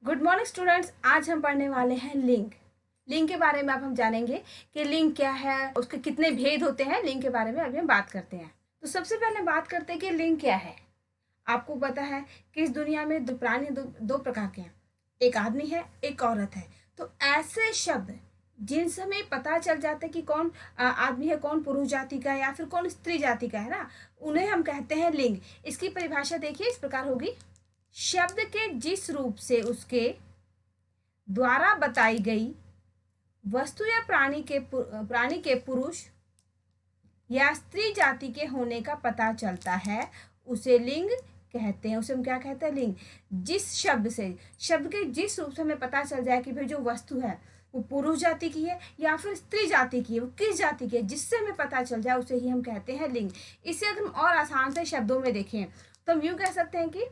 Good morning students. आज हम पढ़ने वाले हैं लिंग। लिंग के बारे में अब हम जानेंगे कि लिंग क्या है, उसके कितने भेद होते हैं। लिंग के बारे में अभी हम बात करते हैं। तो सबसे पहले बात करते हैं कि लिंग क्या है। आपको पता है कि इस दुनिया में दो प्राणी दो प्रकार के हैं, एक आदमी है, एक औरत है। तो ऐसे शब्द जिनसे हमें पता चल जाता है कि कौन आदमी है, कौन पुरुष जाति का है या फिर कौन स्त्री जाति का है ना, उन्हें हम कहते हैं लिंग। इसकी परिभाषा देखिए इस प्रकार होगी। शब्द के जिस रूप से उसके द्वारा बताई गई वस्तु या प्राणी के पुरुष या स्त्री जाति के होने का पता चलता है उसे लिंग कहते हैं। उसे हम क्या कहते हैं? लिंग। जिस शब्द के जिस रूप से हमें पता चल जाए कि भाई जो वस्तु है वो पुरुष जाति की है या फिर स्त्री जाति की है, वो किस जाति की है, जिससे हमें पता चल जाए उसे ही हम कहते हैं लिंग। इसे अगर हम और आसान से शब्दों में देखें तो हम यूं कह सकते हैं कि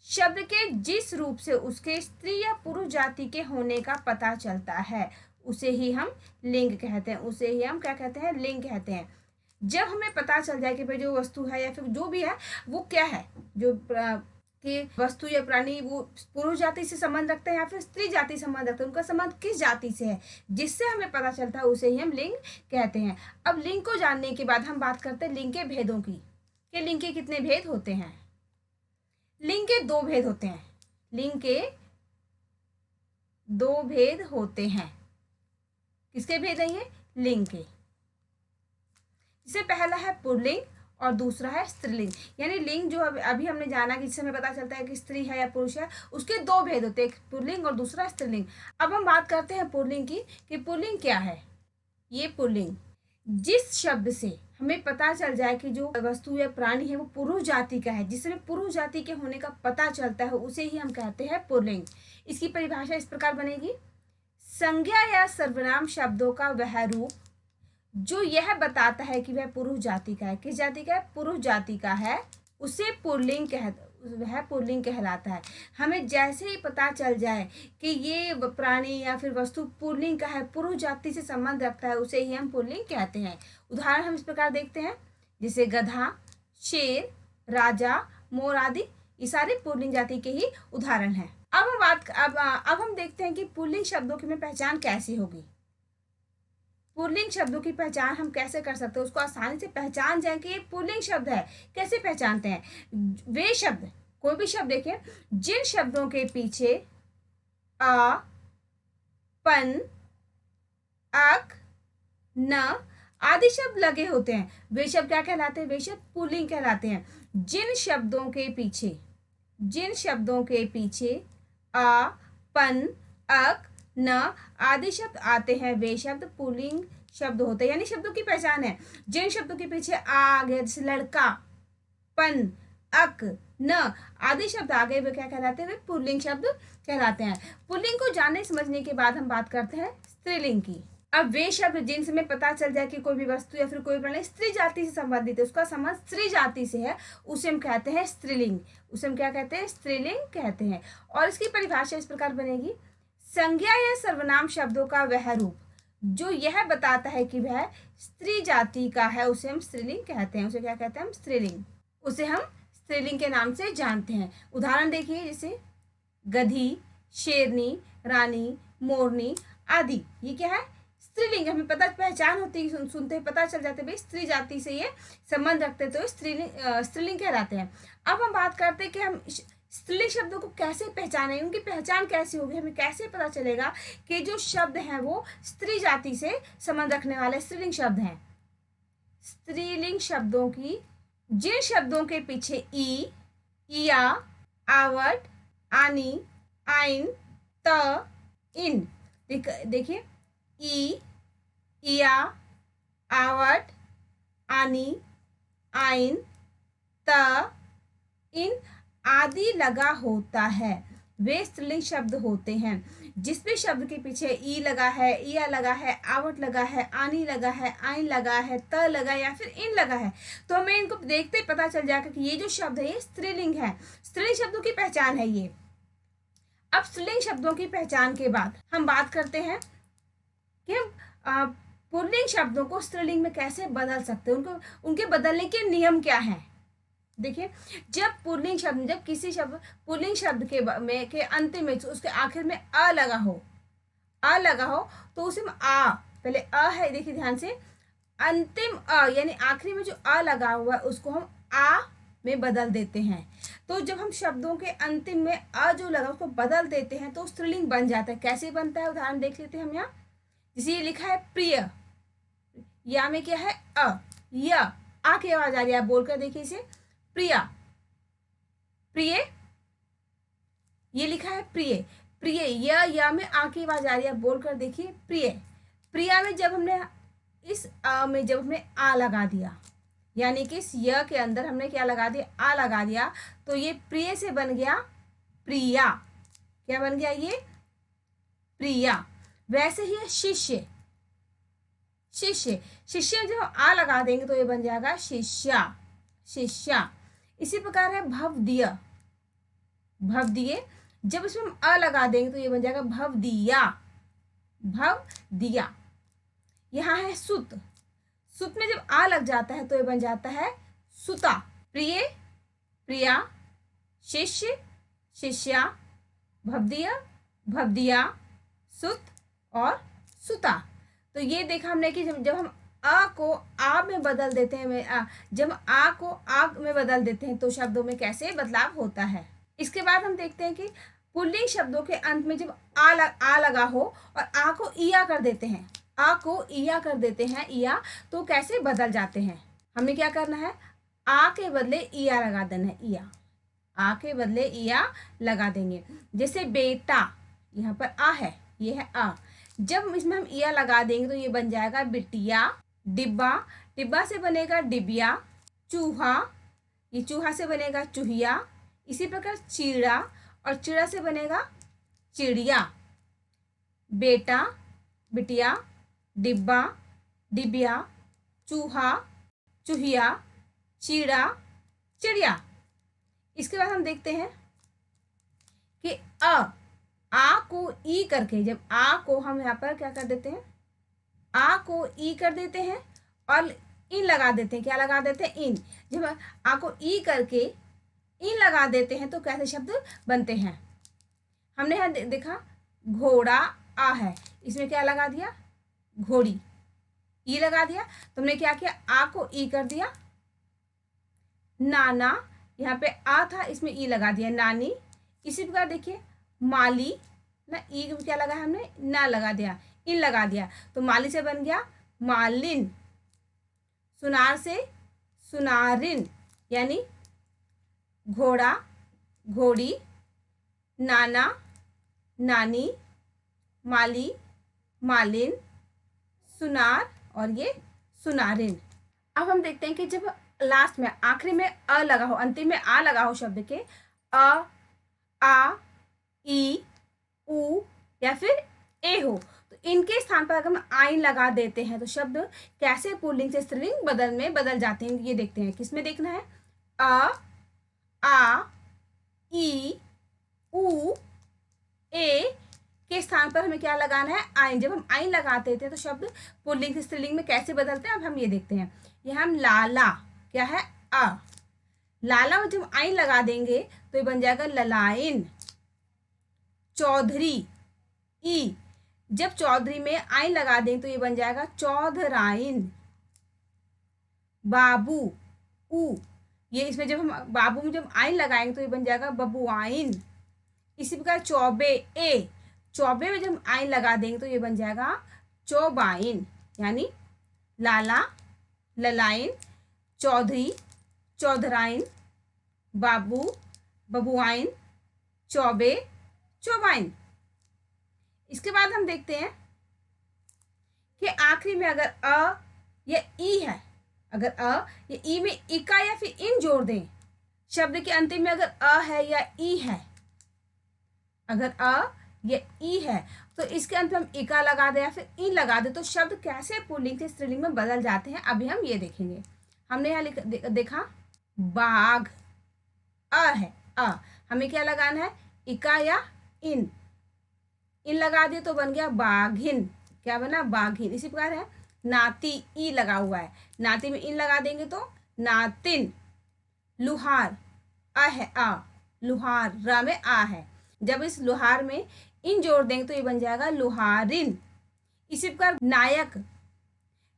शब्द के जिस रूप से उसके स्त्री या पुरुष जाति के होने का पता चलता है उसे ही हम लिंग कहते हैं। उसे ही हम क्या कहते हैं? लिंग कहते हैं। जब हमें पता चल जाए कि भाई जो वस्तु है या फिर जो भी है वो क्या है, जो कि वस्तु या प्राणी वो पुरुष जाति से संबंध रखते हैं या फिर स्त्री जाति से संबंध रखते हैं, उनका संबंध किस जाति से है, जिससे हमें पता चलता है उसे ही हम लिंग कहते हैं। अब लिंग को जानने के बाद हम बात करते हैं लिंग के भेदों की, कि लिंग के कितने भेद होते हैं। लिंग के दो भेद होते हैं। लिंग के दो भेद होते हैं। किसके भेद हैं ये? लिंग के। जिससे पहला है पुल्लिंग और दूसरा है स्त्रीलिंग। यानी लिंग जो अभी हमने जाना कि जिससे हमें पता चलता है कि स्त्री है या पुरुष है, उसके दो भेद होते हैं, एक पुल्लिंग और दूसरा स्त्रीलिंग। अब हम बात करते हैं पुल्लिंग की कि पुल्लिंग क्या है। ये पुल्लिंग जिस शब्द से हमें पता चल जाए कि जो वस्तु या प्राणी है वो पुरुष जाति का है, जिससे पुरुष जाति के होने का पता चलता है, उसे ही हम कहते हैं पुल्लिंग। इसकी परिभाषा इस प्रकार बनेगी। संज्ञा या सर्वनाम शब्दों का वह रूप जो यह बताता है कि वह पुरुष जाति का है। किस जाति का है? पुरुष जाति का है, उसे पुल्लिंग वह पुल्लिंग कहलाता है। हमें जैसे ही पता चल जाए कि ये प्राणी या फिर वस्तु पुल्लिंग का है, पुरुष जाति से संबंध रखता है, उसे ही हम पुल्लिंग कहते हैं। उदाहरण हम इस प्रकार देखते हैं, जैसे गधा, शेर, राजा, मोर आदि, ये सारे पुल्लिंग जाति के ही उदाहरण हैं। अब हम देखते हैं कि पुल्लिंग शब्दों की में पहचान कैसी होगी। पुल्लिंग शब्दों की पहचान हम कैसे कर सकते हैं, उसको आसानी से पहचान जाए कि ये पुल्लिंग शब्द है। कैसे पहचानते हैं? वे शब्द, कोई भी शब्द देखें, जिन शब्दों के पीछे अ, पन, अक, न आदि शब्द लगे होते हैं, वे शब्द क्या कहलाते हैं? वे शब्द पुल्लिंग कहलाते हैं। जिन शब्दों के पीछे अ, पन, अक, न आदि शब्द आते हैं, वे शब्द पुल्लिंग शब्द होते हैं। यानी शब्दों की पहचान है, जिन शब्दों के पीछे आ गया, जैसे लड़का, पन, अक, न आदि शब्द आ गए, वे क्या कहलाते हैं? वे पुल्लिंग शब्द कहलाते हैं। पुल्लिंग को जानने समझने के बाद हम बात करते हैं स्त्रीलिंग की। अब वे शब्द जिनसे हमें पता चल जाए कि कोई भी वस्तु या फिर कोई प्राणी स्त्री जाति से संबंधित है, उसका संबंध स्त्री जाति से है, उसे हम कहते हैं स्त्रीलिंग। उसे हम क्या कहते हैं? स्त्रीलिंग कहते हैं। और इसकी परिभाषा इस प्रकार बनेगी। संज्ञा या सर्वनाम शब्दों का वह रूप जो यह बताता है कि वह स्त्री जाति का है, उसे हम स्त्रीलिंग कहते हैं। उसे क्या कहते हैं? हम स्त्रीलिंग। उसे हम स्त्रीलिंग के नाम से जानते हैं। उदाहरण देखिए, जैसे गधी, शेरनी, रानी, मोरनी आदि, ये क्या है? स्त्रीलिंग। हमें पहचान होती है, सुनते ही पता चल जाते भाई स्त्री जाति से ये संबंध रखते, तो स्त्रीलिंग कहलाते हैं। अब हम बात करते हैं कि हम स्त्रीलिंग शब्दों को कैसे पहचानें, उनकी पहचान कैसे होगी, हमें कैसे पता चलेगा कि जो शब्द हैं वो स्त्री जाति से संबंध रखने वाले स्त्रीलिंग शब्द हैं। स्त्रीलिंग शब्दों की जिन शब्दों के पीछे ई, इया, आवट, आनी, आइन, त, इन, देखिए ई, इया, आवट, आनी, आइन, त, इन आदि लगा होता है, वे स्त्रीलिंग शब्द होते हैं। जिस भी शब्द के पीछे ई लगा है, इया लगा है, आवट लगा है, आनी लगा है, आइन लगा है, त लगा या फिर इन लगा है, तो हमें इनको देखते ही पता चल जाएगा कि ये जो शब्द है ये स्त्रीलिंग है। स्त्रीलिंग शब्दों की पहचान है ये। अब स्त्रीलिंग शब्दों की पहचान के बाद हम बात करते हैं कि हम पुल्लिंग शब्दों को स्त्रीलिंग में कैसे बदल सकते हैं, उनके बदलने के नियम क्या हैं। देखिए, जब किसी शब्द पुल्लिंग शब्द के अंतिम में उसके आखिर में अ लगा हो, तो उसी में आ, पहले अ है, देखिए ध्यान से, अंतिम अ यानी आखिरी में जो अ लगा हुआ है उसको हम आ में बदल देते हैं। तो जब हम शब्दों के अंतिम में अ जो लगा उसको बदल देते हैं तो स्त्रीलिंग बन जाता है। कैसे बनता है उदाहरण देख लेते हैं हम यहाँ। जैसे ये लिखा है प्रिय, या में क्या है अ, या आ की आवाज आ रही है, आप बोलकर देखिए इसे, प्रिया, प्रिय, ये लिखा है प्रिय, प्रिय, या में आ की आवाज आ रही है, बोलकर देखिए प्रिय। प्रिया में जब हमने इस अ में जब हमने आ लगा दिया, यानी कि इस य के अंदर हमने क्या लगा दिया, आ लगा दिया, तो ये प्रिय से बन गया प्रिया। क्या बन गया ये, प्रिया। वैसे ही शिष्य, शिष्य, शिष्य जब आ लगा देंगे तो ये बन जाएगा शिष्या, शिष्या। इसी प्रकार है भवदीय, भवदीय, जब इसमें हम अ लगा देंगे तो ये बन जाएगा भवदिया, भवदिया। यहाँ है सुत, सुत में जब आ लग जाता है तो ये बन जाता है सुता। प्रिय, प्रिया, शिष्य, शिष्या, भवदीय, भवदिया, सुत और सुता। तो ये देखा हमने कि जब हम आ को आ में बदल देते हैं, जब आ को आ में बदल देते हैं तो शब्दों में कैसे बदलाव होता है। इसके बाद हम देखते हैं कि पुल्लिंग शब्दों के अंत में जब आ लगा हो और आ को इया कर देते हैं, आ को इया कर देते हैं, इया, तो कैसे बदल जाते हैं। हमें क्या करना है, आ के बदले इया लगा देना है, इया, आ के बदले इया लगा देंगे। जैसे बेटा, यहाँ पर आ है, ये है आ, जब इसमें हम इया लगा देंगे तो ये बन जाएगा बिटिया। डिब्बा, डिब्बा से बनेगा डिबिया। चूहा, ये चूहा से बनेगा चूहिया। इसी प्रकार चिड़ा, और चिड़ा से बनेगा चिड़िया। बेटा, बिटिया, डिब्बा, डिबिया, चूहा, चूहिया, चिड़ा, चिड़िया। इसके बाद हम देखते हैं कि आ को ई करके, जब आ को हम यहाँ पर क्या कर देते हैं, आ को ई कर देते हैं और इन लगा देते हैं। क्या लगा देते हैं, इन। जब आ को ई करके इन लगा देते हैं तो कैसे शब्द बनते हैं। हमने यहाँ देखा घोड़ा आ है, इसमें क्या लगा दिया, घोड़ी, ई लगा दिया। तुमने क्या किया, आ को ई कर दिया। नाना, यहाँ पे आ था, इसमें ई लगा दिया, नानी। इसी प्रकार देखिए माली, ना ई क्या लगा हमने, ना लगा दिया, इन लगा दिया, तो माली से बन गया मालिन। सुनार से सुनारिन, यानी घोड़ा, घोड़ी, नाना, नानी, माली, मालिन, सुनार और ये सुनारिन। अब हम देखते हैं कि जब लास्ट में आखिरी में अ लगा हो, अंतिम में आ लगा हो शब्द के, अ, आ, ई, उ या फिर ए हो, तो इनके स्थान पर अगर हम आइन लगा देते हैं तो शब्द कैसे पुल्लिंग से स्त्रीलिंग बदल जाते हैं। ये देखते हैं, किसमें देखना है, अ, आ, ई, उ, ए के स्थान पर हमें क्या लगाना है, आइन। जब हम आइन लगाते थे तो शब्द पुल्लिंग से स्त्रीलिंग में कैसे बदलते हैं, अब हम ये देखते हैं। यहाँ हम लाला, क्या है, अ, लाला में जब आइन लगा देंगे तो ये बन जाएगा ललाइन। चौधरी, ई, जब चौधरी में आइन लगा दें तो ये बन जाएगा चौधराइन। बाबू, उ, ये इसमें जब हम बाबू में जब आइन लगाएंगे तो ये बन जाएगा बबुआइन। इसी प्रकार चौबे, ए, चौबे में जब आइन लगा देंगे तो ये बन जाएगा चौबाइन, यानी लाला, ललाइन, चौधरी, चौधराइन, बाबू, बबुआइन, चौबे, चौबाइन। इसके बाद हम देखते हैं कि आखिरी में अगर अ या ई है, अगर अ या ई में इका या फिर इन जोड़ दें, शब्द के अंतिम में अगर अ है या ई है, अगर अ या ई है तो इसके अंत में हम इका लगा दे या फिर इन लगा दे तो शब्द कैसे पुल्लिंग से स्त्रीलिंग में बदल जाते हैं, अभी हम ये देखेंगे। हमने यहाँ देखा बाघ, अ है, अ, हमें क्या लगाना है, इका या इन लगा दिए तो बन गया बाघिन। क्या बना, बाघिन। इसी प्रकार है नाती, ई लगा हुआ है, नाती में इन लगा देंगे तो नातिन। लुहार, अ है आ, लुहार, र में आ है। जब इस लुहार में इन जोड़ देंगे तो ये बन जाएगा लुहारिन। इसी प्रकार नायक,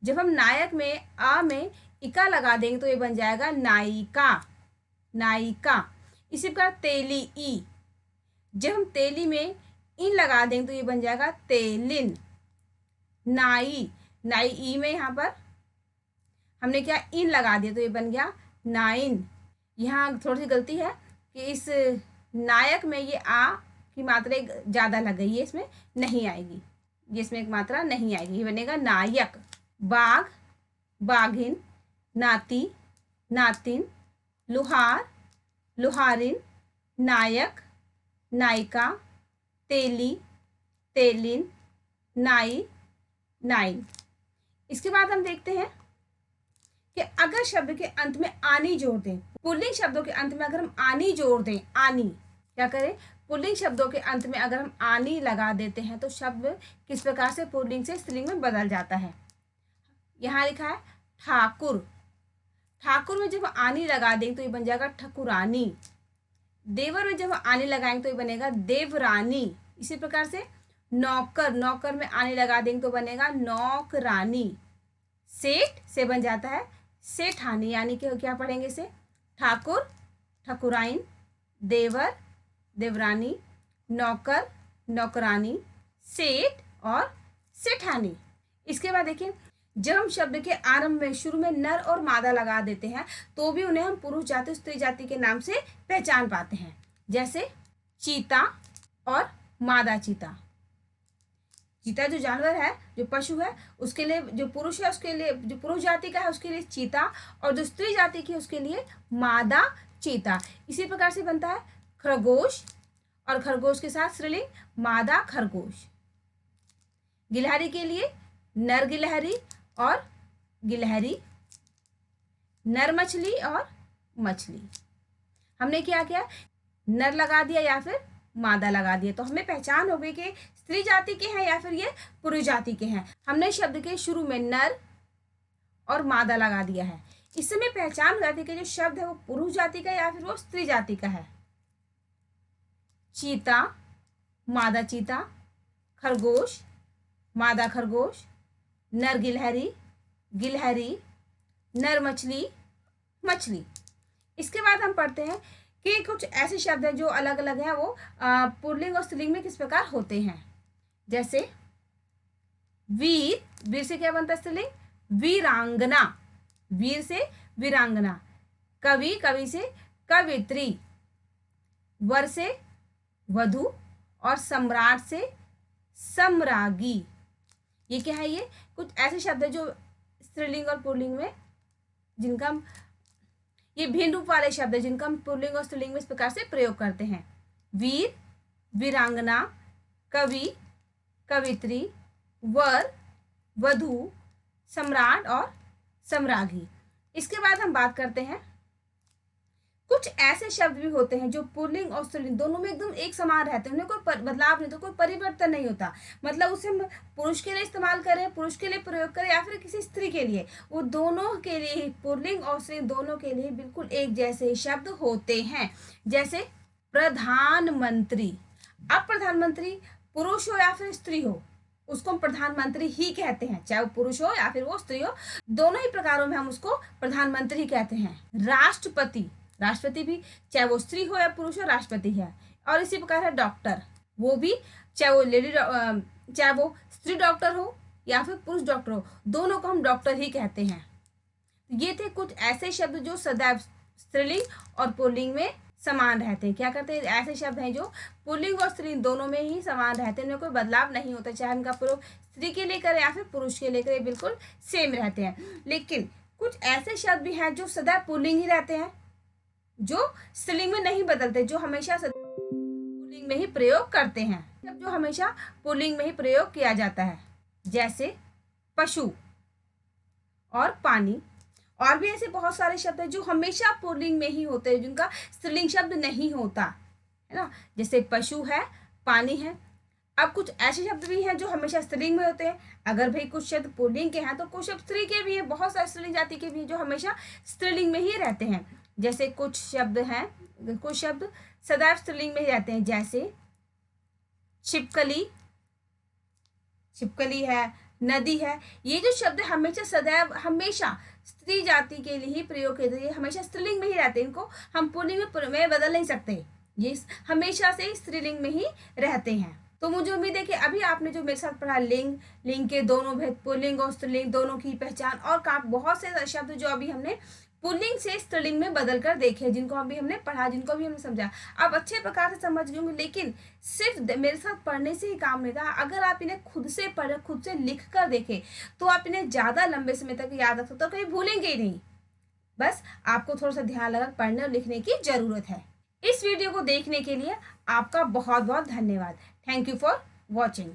जब हम नायक में आ में इका लगा देंगे तो ये बन जाएगा नायिका, नायिका। इसी प्रकार तेली ई, जब हम तेली में इन लगा देंगे तो ये बन जाएगा तेलिन। नाई, नाई ई में यहाँ पर हमने क्या इन लगा दिया तो ये बन गया नाइन। यहाँ थोड़ी सी गलती है कि इस नायक में ये आ की मात्रा एक ज़्यादा लग गई है, इसमें नहीं आएगी, ये इसमें एक मात्रा नहीं आएगी, ये बनेगा नायक। बाघ, बाघिन, नाती, नातिन, लुहार, लुहारिन, नायक, नायिका, तेली, तेलिन, नाई, नाइन। इसके बाद हम देखते हैं कि अगर शब्द के अंत में आनी जोड़ दें, पुल्लिंग शब्दों के अंत में अगर हम आनी जोड़ दें, आनी क्या करें, पुल्लिंग शब्दों के अंत में अगर हम आनी लगा देते हैं तो शब्द किस प्रकार से पुल्लिंग से स्त्रीलिंग में बदल जाता है। यहाँ लिखा है ठाकुर, ठाकुर में जब आनी लगा देंगे तो ये बन जाएगा ठकुरानी। देवर में जब आनी लगाएंगे तो ये बनेगा देवरानी। इसी प्रकार से नौकर, नौकर में आनी लगा देंगे तो बनेगा नौकरानी। सेठ से बन जाता है सेठानी, यानी कि क्या पढ़ेंगे इसे, ठाकुर, ठकुराइन, देवर, देवरानी, नौकर, नौकरानी, सेठ और सेठानी। इसके बाद देखिए, जब हम शब्द के आरंभ में शुरू में नर और मादा लगा देते हैं तो भी उन्हें हम पुरुष जाति स्त्री जाति के नाम से पहचान पाते हैं। जैसे चीता और मादा चीता। चीता जो जानवर है, जो पशु है, उसके लिए जो पुरुष है, उसके लिए जो पुरुष जाति का है उसके लिए चीता, और जो स्त्री जाति की है उसके लिए मादा चीता। इसी प्रकार से बनता है खरगोश, और खरगोश के साथ स्त्रीलिंग मादा खरगोश। गिलहरी के लिए नर गिलहरी और गिलहरी, नर मछली और मछली। हमने क्या किया, नर लगा दिया या फिर मादा लगा दिया, तो हमें पहचान हो गई कि स्त्री जाति के हैं या फिर ये पुरुष जाति के हैं। हमने शब्द के शुरू में नर और मादा लगा दिया है, इससे हमें पहचान हो जाती है कि जो शब्द है वो पुरुष जाति का या फिर वो स्त्री जाति का है। चीता, मादा चीता, खरगोश, मादा खरगोश, नर गिलहरी, गिलहरी, नर मछली, मछली। इसके बाद हम पढ़ते हैं कि कुछ ऐसे शब्द हैं जो अलग अलग हैं, वो पुल्लिंग और स्त्रीलिंग में किस प्रकार होते हैं। जैसे वीर, वीर से क्या बनता है स्त्रीलिंग, वीरांगना, वीर से वीरांगना। कवि, कवि से कवित्री। वर से वधु और सम्राट से सम्रागी। ये क्या है, ये कुछ ऐसे शब्द है जो स्त्रीलिंग और पुल्लिंग में, जिनका हम, ये भिन्न रूप वाले शब्द है जिनका हम पुल्लिंग और स्त्रीलिंग में इस प्रकार से प्रयोग करते हैं। वीर, वीरांगना, कवि, कवित्री, वर, वधु, सम्राट और सम्राज्ञी। इसके बाद हम बात करते हैं, कुछ ऐसे शब्द भी होते हैं जो पुल्लिंग और स्त्रीलिंग दोनों में एकदम एक समान रहते हैं, उन्हें कोई बदलाव नहीं, तो कोई परिवर्तन नहीं होता। मतलब उसे हम पुरुष के लिए इस्तेमाल करें, पुरुष के लिए प्रयोग करें या फिर किसी स्त्री के लिए, वो दोनों के लिए ही, पुल्लिंग और स्त्रीलिंग दोनों के लिए बिल्कुल एक जैसे ही शब्द होते हैं। जैसे प्रधानमंत्री। अब प्रधानमंत्री पुरुष हो या फिर स्त्री हो, उसको हम प्रधानमंत्री ही कहते हैं, चाहे वो पुरुष हो या फिर वो स्त्री हो, दोनों ही प्रकारों में हम उसको प्रधानमंत्री कहते हैं। राष्ट्रपति, राष्ट्रपति भी चाहे वो स्त्री हो या पुरुष हो, राष्ट्रपति है। और इसी प्रकार है डॉक्टर, वो भी चाहे वो लेडी, चाहे वो स्त्री डॉक्टर हो या फिर पुरुष डॉक्टर हो, दोनों को हम डॉक्टर ही कहते हैं। ये थे कुछ ऐसे शब्द जो सदैव स्त्रीलिंग और पुल्लिंग में समान रहते हैं। क्या करते हैं, ऐसे शब्द हैं जो पुल्लिंग और स्त्रीलिंग दोनों में ही समान रहते हैं, इनमें कोई बदलाव नहीं होता, चाहे इनका प्रयोग स्त्री के लिए करें या फिर पुरुष के लिए करें, बिल्कुल सेम रहते हैं। लेकिन कुछ ऐसे शब्द भी हैं जो सदैव पुल्लिंग ही रहते हैं, जो स्त्रीलिंग में नहीं बदलते, जो हमेशा पुल्लिंग में ही प्रयोग करते हैं, जो हमेशा पुल्लिंग में ही प्रयोग किया जाता है। जैसे पशु और पानी। और भी ऐसे बहुत सारे शब्द हैं जो हमेशा पुल्लिंग में ही होते हैं, जिनका स्त्रीलिंग शब्द नहीं होता है ना। जैसे पशु है, पानी है। अब कुछ ऐसे शब्द भी हैं जो हमेशा स्त्रीलिंग में होते हैं। अगर भाई कुछ शब्द पुल्लिंग के हैं तो कुछ शब्द स्त्री के भी हैं, बहुत सारे स्त्रीलिंग जाति के भी हैं जो हमेशा स्त्रीलिंग में ही रहते हैं। जैसे कुछ शब्द सदैव स्त्रीलिंग में ही रहते हैं, जैसे छिपकली, छिपकली है, नदी है। ये जो शब्द हमेशा सदैव, हमेशा स्त्री जाति के लिए ही प्रयोग किए जाते हैं, हमेशा स्त्रीलिंग में ही रहते हैं, इनको हम पुल्लिंग में बदल नहीं सकते, ये हमेशा से स्त्रीलिंग में ही रहते हैं। तो मुझे उम्मीद है कि अभी आपने जो मेरे साथ पढ़ा लिंग के दोनों भेद, पुल्लिंग और स्त्रीलिंग दोनों की पहचान, और बहुत से शब्द जो अभी हमने पुल्लिंग से स्त्रीलिंग में बदल कर देखे, जिनको अभी हमने पढ़ा, जिनको भी हमने समझा, आप अच्छे प्रकार से समझ गए होंगे। लेकिन सिर्फ मेरे साथ पढ़ने से ही काम नहीं था, अगर आप इन्हें खुद से पढ़े, खुद से लिख कर देखें, तो आप इन्हें ज़्यादा लंबे समय तक याद रख सकते हो, कहीं भूलेंगे ही नहीं। बस आपको थोड़ा सा ध्यान लगा पढ़ने और लिखने की ज़रूरत है। इस वीडियो को देखने के लिए आपका बहुत बहुत धन्यवाद। Thank you for watching.